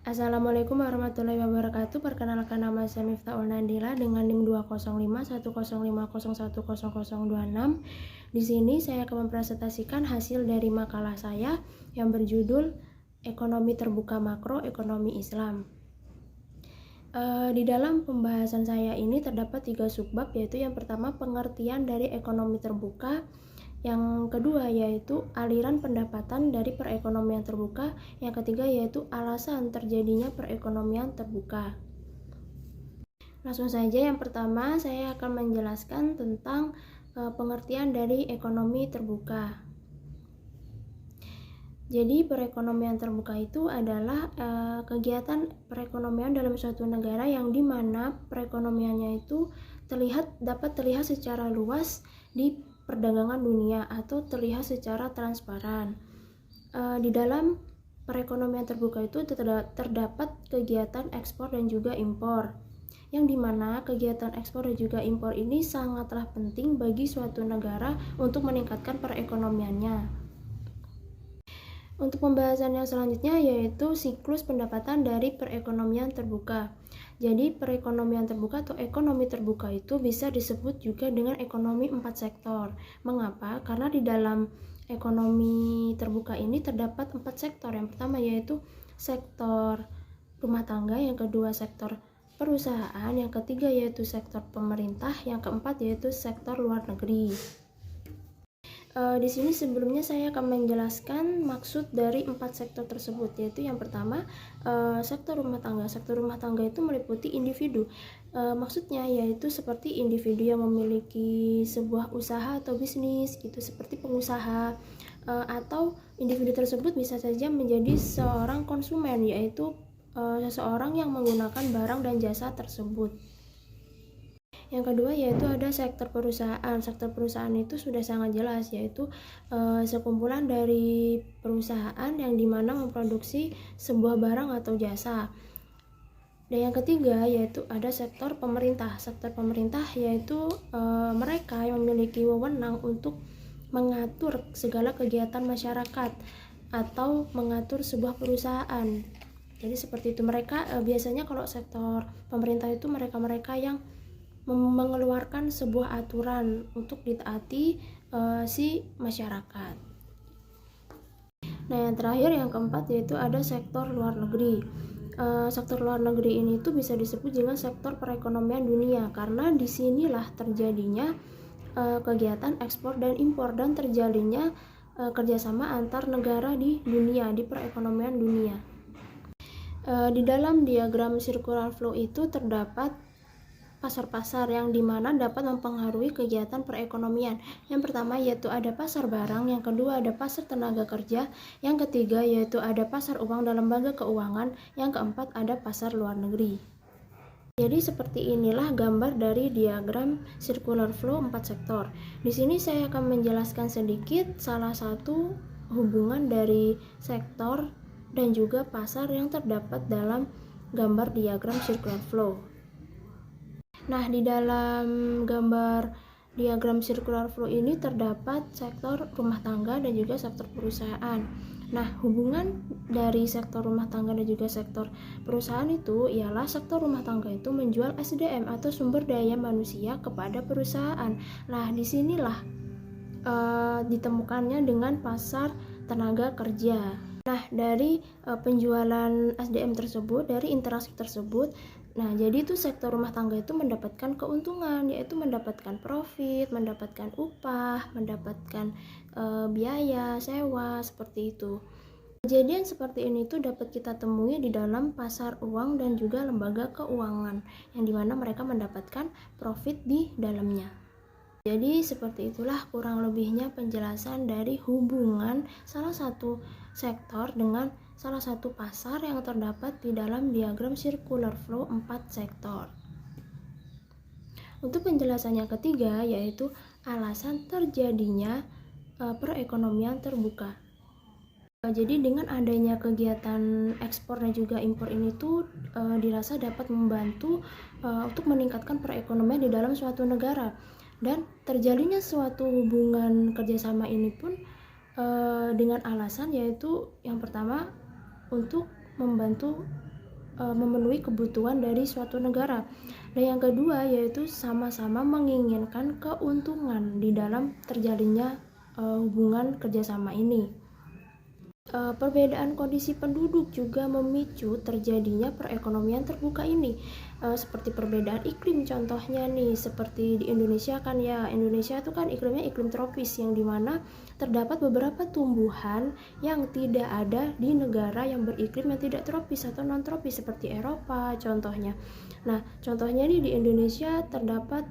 Assalamualaikum warahmatullahi wabarakatuh. Perkenalkan, nama saya Miftahul Nandila dengan NIM 2051050101026. Di sini saya akan mempresentasikan hasil dari makalah saya yang berjudul Ekonomi Terbuka Makro Ekonomi Islam. Di dalam pembahasan saya ini terdapat 3 subbab, yaitu yang pertama pengertian dari ekonomi terbuka, yang kedua yaitu aliran pendapatan dari perekonomian terbuka, yang ketiga yaitu alasan terjadinya perekonomian terbuka. Langsung saja, yang pertama saya akan menjelaskan tentang pengertian dari ekonomi terbuka. Jadi perekonomian terbuka itu adalah kegiatan perekonomian dalam suatu negara yang dimana perekonomiannya itu dapat terlihat secara luas di perdagangan dunia atau terlihat secara transparan. Di dalam perekonomian terbuka itu terdapat kegiatan ekspor dan juga impor, yang dimana kegiatan ekspor dan juga impor ini sangatlah penting bagi suatu negara untuk meningkatkan perekonomiannya. Untuk pembahasan yang selanjutnya yaitu siklus pendapatan dari perekonomian terbuka. Jadi perekonomian terbuka atau ekonomi terbuka itu bisa disebut juga dengan ekonomi 4 sektor. Mengapa? Karena di dalam ekonomi terbuka ini terdapat 4 sektor. Yang pertama yaitu sektor rumah tangga, yang kedua sektor perusahaan, yang ketiga yaitu sektor pemerintah, yang keempat yaitu sektor luar negeri. Di sini sebelumnya saya akan menjelaskan maksud dari 4 sektor tersebut, yaitu yang pertama sektor rumah tangga. Sektor rumah tangga itu meliputi individu. Maksudnya yaitu seperti individu yang memiliki sebuah usaha atau bisnis, gitu, seperti pengusaha, atau individu tersebut bisa saja menjadi seorang konsumen, yaitu seseorang yang menggunakan barang dan jasa tersebut. Yang kedua yaitu ada sektor perusahaan. Sektor perusahaan itu sudah sangat jelas, yaitu sekumpulan dari perusahaan yang dimana memproduksi sebuah barang atau jasa. Dan yang ketiga yaitu ada sektor pemerintah. Sektor pemerintah yaitu mereka yang memiliki wewenang untuk mengatur segala kegiatan masyarakat atau mengatur sebuah perusahaan. Jadi seperti itu, mereka biasanya kalau sektor pemerintah itu mereka yang mengeluarkan sebuah aturan untuk ditaati si masyarakat. Nah, yang terakhir yang keempat yaitu ada sektor luar negeri. Sektor luar negeri ini tuh bisa disebut dengan sektor perekonomian dunia, karena disinilah terjadinya kegiatan ekspor dan impor dan terjadinya kerjasama antar negara di dunia, di perekonomian dunia. Di dalam diagram circular flow itu terdapat pasar-pasar yang dimana dapat mempengaruhi kegiatan perekonomian. Yang pertama yaitu ada pasar barang, yang kedua ada pasar tenaga kerja, yang ketiga yaitu ada pasar uang dan lembaga keuangan, yang keempat ada pasar luar negeri. Jadi seperti inilah gambar dari diagram circular flow 4 sektor. Di sini saya akan menjelaskan sedikit salah satu hubungan dari sektor dan juga pasar yang terdapat dalam gambar diagram circular flow. Nah, di dalam gambar diagram circular flow ini terdapat sektor rumah tangga dan juga sektor perusahaan. Nah, hubungan dari sektor rumah tangga dan juga sektor perusahaan itu ialah sektor rumah tangga itu menjual SDM atau sumber daya manusia kepada perusahaan. Nah, disinilah ditemukannya dengan pasar tenaga kerja. Nah, dari penjualan SDM tersebut, dari interaksi tersebut, nah jadi itu sektor rumah tangga itu mendapatkan keuntungan, yaitu mendapatkan profit, mendapatkan upah, mendapatkan biaya sewa, seperti itu. Kejadian seperti ini tuh dapat kita temui di dalam pasar uang dan juga lembaga keuangan, yang dimana mereka mendapatkan profit di dalamnya. Jadi seperti itulah kurang lebihnya penjelasan dari hubungan salah satu sektor dengan salah satu pasar yang terdapat di dalam diagram circular flow 4 sektor. Untuk penjelasan yang ketiga yaitu alasan terjadinya perekonomian terbuka. Jadi dengan adanya kegiatan ekspor dan juga impor ini tuh dirasa dapat membantu untuk meningkatkan perekonomian di dalam suatu negara. Dan terjadinya suatu hubungan kerjasama ini pun dengan alasan yaitu yang pertama untuk membantu memenuhi kebutuhan dari suatu negara. Dan yang kedua yaitu sama-sama menginginkan keuntungan di dalam terjalinnya hubungan kerjasama ini. Perbedaan kondisi penduduk juga memicu terjadinya perekonomian terbuka ini, seperti perbedaan iklim contohnya nih, seperti di Indonesia kan ya, Indonesia itu kan iklimnya iklim tropis yang dimana terdapat beberapa tumbuhan yang tidak ada di negara yang beriklim yang tidak tropis atau non tropis seperti Eropa contohnya. Nah contohnya nih di Indonesia terdapat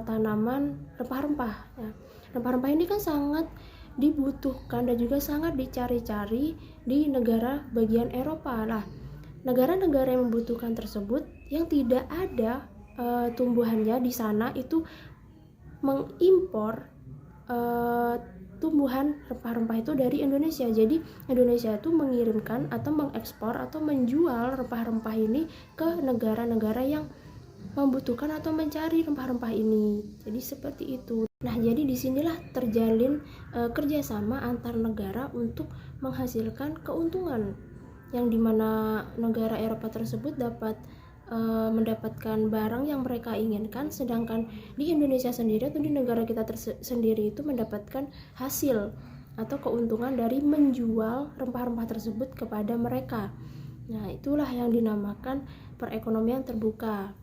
tanaman rempah-rempah ya. Rempah-rempah ini kan sangat dibutuhkan dan juga sangat dicari-cari di negara bagian Eropa. Nah, negara-negara yang membutuhkan tersebut yang tidak ada tumbuhannya di sana itu mengimpor tumbuhan rempah-rempah itu dari Indonesia. Jadi Indonesia itu mengirimkan atau mengekspor atau menjual rempah-rempah ini ke negara-negara yang membutuhkan atau mencari rempah-rempah ini. Jadi seperti itu. Nah, jadi disinilah terjalin kerjasama antar negara untuk menghasilkan keuntungan, yang dimana negara Eropa tersebut dapat mendapatkan barang yang mereka inginkan, sedangkan di Indonesia sendiri atau di negara kita sendiri itu mendapatkan hasil atau keuntungan dari menjual rempah-rempah tersebut kepada mereka. Nah, itulah yang dinamakan perekonomian terbuka.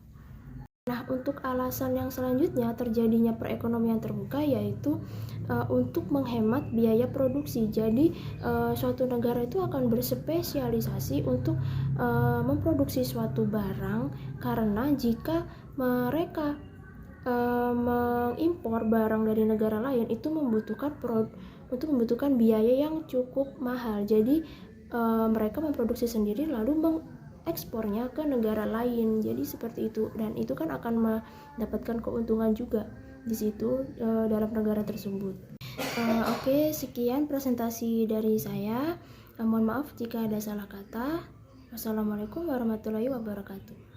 Nah, untuk alasan yang selanjutnya terjadinya perekonomian terbuka yaitu untuk menghemat biaya produksi. Jadi, suatu negara itu akan berspesialisasi untuk memproduksi suatu barang, karena jika mereka mengimpor barang dari negara lain itu membutuhkan biaya yang cukup mahal. Jadi, mereka memproduksi sendiri lalu ekspornya ke negara lain. Jadi seperti itu, dan itu kan akan mendapatkan keuntungan juga di situ dalam negara tersebut. Oke, sekian presentasi dari saya. Mohon maaf jika ada salah kata. Wassalamualaikum warahmatullahi wabarakatuh.